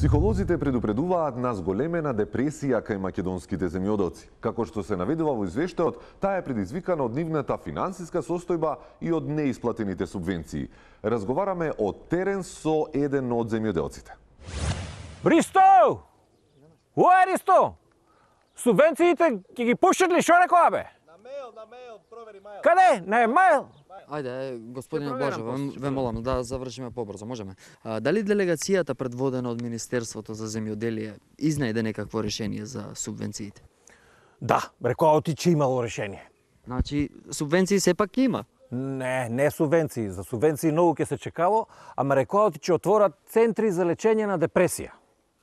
Психолозите предупредуваат на зголемена депресија кај македонските земјоделци. Како што се наведува во извештајот, таа е предизвикана од нивната финансиска состојба и од неисплатените субвенции. Разговараме од терен со еден од земјоделците. Бристо! Уе, Ристо! Субвенциите ќе ги пуштат ли? Шо рекоа, бе? На мејл, провери мајл. Каде? На емајл? Ајде, господине проверам Блажев, после, ве молам да завршиме побрзо, можеме. Дали делегацијата предводена од Министерството за земјоделие изнајде некакво решение за субвенциите? Да, рекоа ти че имало решение. Значи, субвенции сепак има. Не субвенции. За субвенции многу ќе се чекало, ама рекоа ти че отворат центри за лечење на депресија.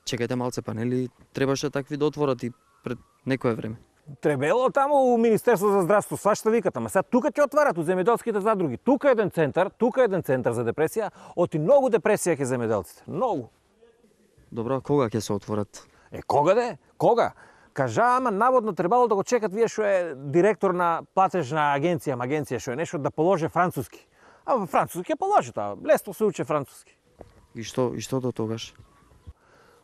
Чекајте малце, па нели требаше такви да отворат и пред некое време? Требело таму у Министерство за здравство, свашта викат, ама сега тука ќе отварат у земјоделските задруги. Тука еден центар за депресија, оти многу депресија ќе земјоделците. Многу. Добро, кога ќе се отворат? Кога де? Кога? Кажа, ама наводно требало да го чекат вие што е директор на платежна агенција, агенција што е нешто да положе француски. А француски ќе положи тоа, лесно се учи француски. И што до тогаш?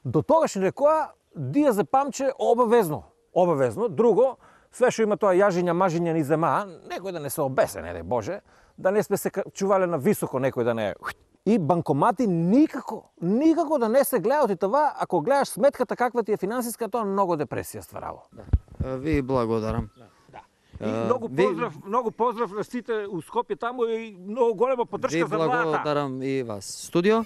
До тогаш ни рекоа дија за памче обавезно. Обавезно. Друго, све што има тоа јажиња, мажиња ни зема, некој да не се обесе, не дај Боже, да не сме се чувале на високо, некој да не... И банкомати никако да не се гледаат и това, ако гледаш сметката каква ти е финансиска, тоа многу депресија стварало. Да. Ви благодарам. И многу поздрав на сите у Скопје таму и многу голема поддршка за Ви владата. благодарам и вас. Студио?